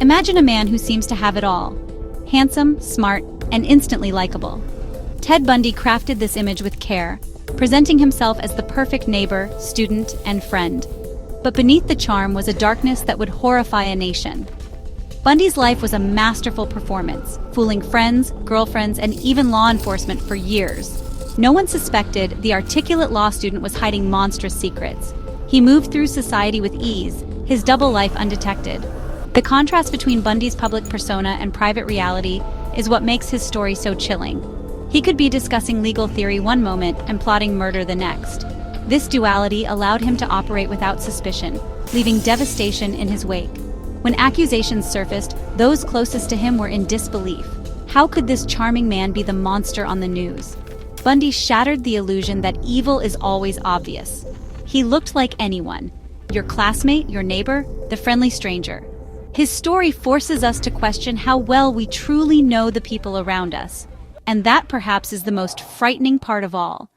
Imagine a man who seems to have it all: handsome, smart, and instantly likable. Ted Bundy crafted this image with care, presenting himself as the perfect neighbor, student, and friend. But beneath the charm was a darkness that would horrify a nation. Bundy's life was a masterful performance, fooling friends, girlfriends, and even law enforcement for years. No one suspected the articulate law student was hiding monstrous secrets. He moved through society with ease, his double life undetected. The contrast between Bundy's public persona and private reality is what makes his story so chilling. He could be discussing legal theory one moment and plotting murder the next. This duality allowed him to operate without suspicion, leaving devastation in his wake. When accusations surfaced, those closest to him were in disbelief. How could this charming man be the monster on the news? Bundy shattered the illusion that evil is always obvious. He looked like anyone: your classmate, your neighbor, the friendly stranger. His story forces us to question how well we truly know the people around us. And that perhaps is the most frightening part of all.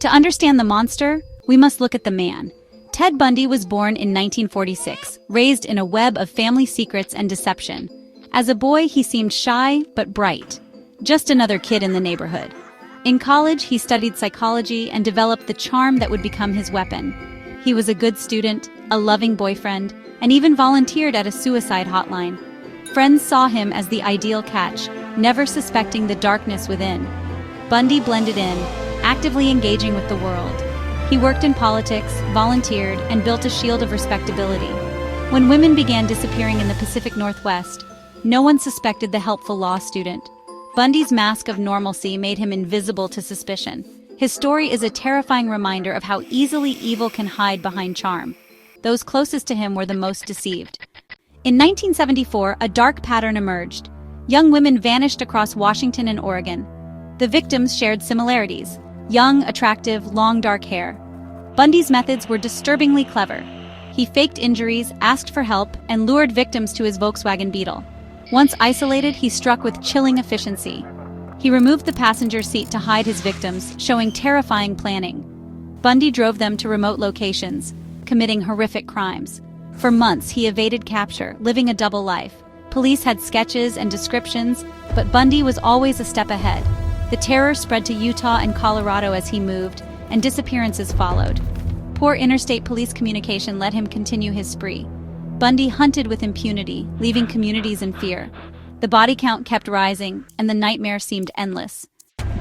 To understand the monster, we must look at the man. Ted Bundy was born in 1946, raised in a web of family secrets and deception. As a boy, he seemed shy but bright, just another kid in the neighborhood. In college, he studied psychology and developed the charm that would become his weapon. He was a good student, a loving boyfriend, and even volunteered at a suicide hotline. Friends saw him as the ideal catch, never suspecting the darkness within. Bundy blended in, actively engaging with the world. He worked in politics, volunteered, and built a shield of respectability. When women began disappearing in the Pacific Northwest, no one suspected the helpful law student. Bundy's mask of normalcy made him invisible to suspicion. His story is a terrifying reminder of how easily evil can hide behind charm. Those closest to him were the most deceived. In 1974, a dark pattern emerged. Young women vanished across Washington and Oregon. The victims shared similarities: young, attractive, long dark hair. Bundy's methods were disturbingly clever. He faked injuries, asked for help, and lured victims to his Volkswagen Beetle. Once isolated, he struck with chilling efficiency. He removed the passenger seat to hide his victims, showing terrifying planning. Bundy drove them to remote locations, committing horrific crimes. For months, he evaded capture, living a double life. Police had sketches and descriptions, but Bundy was always a step ahead. The terror spread to Utah and Colorado as he moved, and disappearances followed. Poor interstate police communication let him continue his spree. Bundy hunted with impunity, leaving communities in fear. The body count kept rising, and the nightmare seemed endless.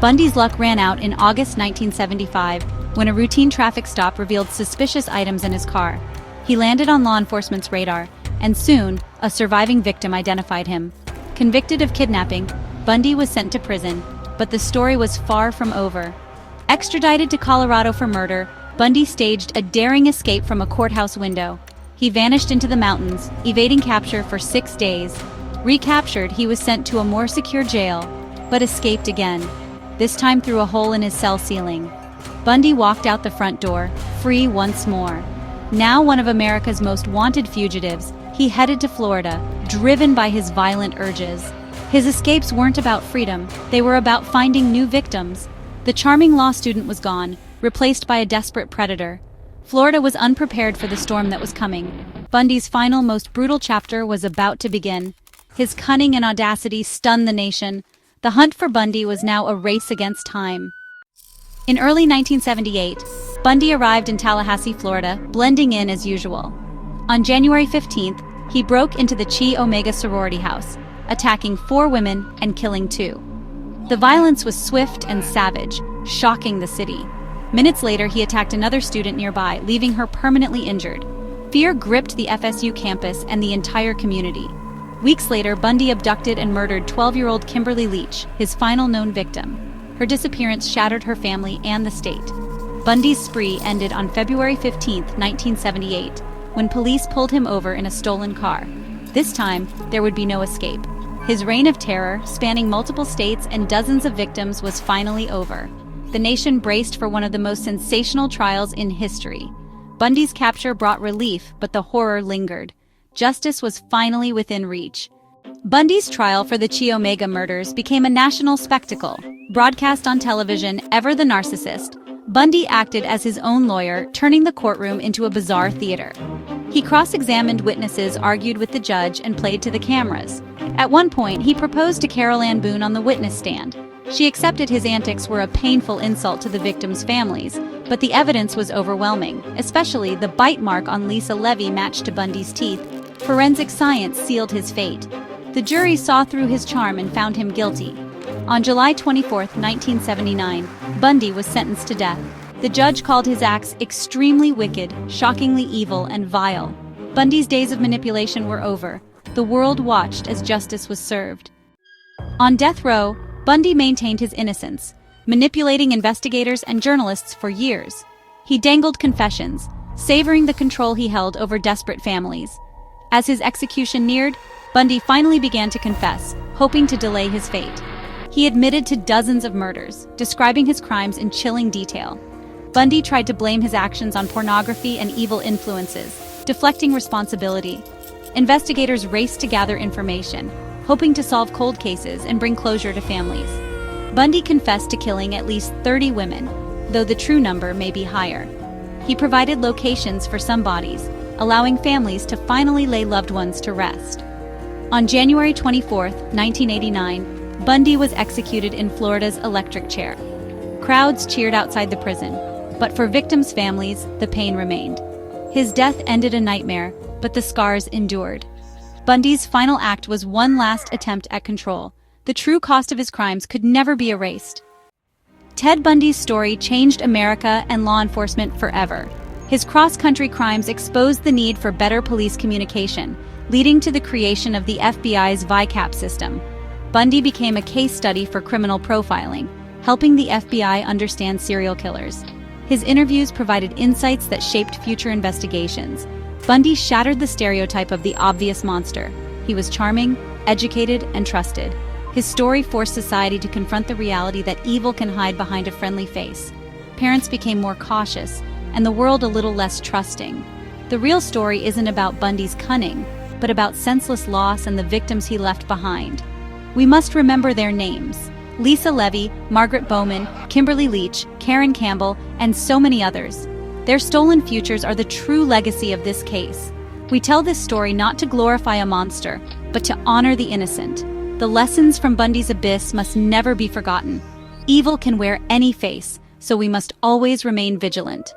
Bundy's luck ran out in August 1975, when a routine traffic stop revealed suspicious items in his car. He landed on law enforcement's radar, and soon, a surviving victim identified him. Convicted of kidnapping, Bundy was sent to prison, but the story was far from over. Extradited to Colorado for murder, Bundy staged a daring escape from a courthouse window. He vanished into the mountains, evading capture for 6 days. Recaptured, he was sent to a more secure jail, but escaped again, this time through a hole in his cell ceiling. Bundy walked out the front door, free once more. Now one of America's most wanted fugitives, he headed to Florida, driven by his violent urges. His escapes weren't about freedom, they were about finding new victims. The charming law student was gone, replaced by a desperate predator. Florida was unprepared for the storm that was coming. Bundy's final, most brutal chapter was about to begin. His cunning and audacity stunned the nation. The hunt for Bundy was now a race against time. In early 1978, Bundy arrived in Tallahassee, Florida, blending in as usual. On January 15th, he broke into the Chi Omega sorority house, attacking 4 women and killing 2. The violence was swift and savage, shocking the city. Minutes later, he attacked another student nearby, leaving her permanently injured. Fear gripped the FSU campus and the entire community. Weeks later, Bundy abducted and murdered 12-year-old Kimberly Leach, his final known victim. Her disappearance shattered her family and the state. Bundy's spree ended on February 15, 1978, when police pulled him over in a stolen car. This time, there would be no escape. His reign of terror, spanning multiple states and dozens of victims, was finally over. The nation braced for one of the most sensational trials in history. Bundy's capture brought relief, but the horror lingered. Justice was finally within reach. Bundy's trial for the Chi Omega murders became a national spectacle. Broadcast on television, ever the narcissist, Bundy acted as his own lawyer, turning the courtroom into a bizarre theater. He cross-examined witnesses, argued with the judge, and played to the cameras. At one point, he proposed to Carol Ann Boone on the witness stand. She accepted his antics were a painful insult to the victims' families, but the evidence was overwhelming, especially the bite mark on Lisa Levy matched to Bundy's teeth. Forensic science sealed his fate. The jury saw through his charm and found him guilty. On July 24, 1979, Bundy was sentenced to death. The judge called his acts extremely wicked, shockingly evil, and vile. Bundy's days of manipulation were over. The world watched as justice was served. On death row, Bundy maintained his innocence, manipulating investigators and journalists for years. He dangled confessions, savoring the control he held over desperate families. As his execution neared, Bundy finally began to confess, hoping to delay his fate. He admitted to dozens of murders, describing his crimes in chilling detail. Bundy tried to blame his actions on pornography and evil influences, deflecting responsibility. Investigators raced to gather information, hoping to solve cold cases and bring closure to families. Bundy confessed to killing at least 30 women, though the true number may be higher. He provided locations for some bodies, allowing families to finally lay loved ones to rest. On January 24, 1989, Bundy was executed in Florida's electric chair. Crowds cheered outside the prison, but for victims' families, the pain remained. His death ended a nightmare, but the scars endured. Bundy's final act was one last attempt at control. The true cost of his crimes could never be erased. Ted Bundy's story changed America and law enforcement forever. His cross-country crimes exposed the need for better police communication, leading to the creation of the FBI's VICAP system. Bundy became a case study for criminal profiling, helping the FBI understand serial killers. His interviews provided insights that shaped future investigations. Bundy shattered the stereotype of the obvious monster. He was charming, educated, and trusted. His story forced society to confront the reality that evil can hide behind a friendly face. Parents became more cautious, and the world a little less trusting. The real story isn't about Bundy's cunning, but about senseless loss and the victims he left behind. We must remember their names: Lisa Levy, Margaret Bowman, Kimberly Leach, Karen Campbell, and so many others. Their stolen futures are the true legacy of this case. We tell this story not to glorify a monster, but to honor the innocent. The lessons from Bundy's abyss must never be forgotten. Evil can wear any face, so we must always remain vigilant.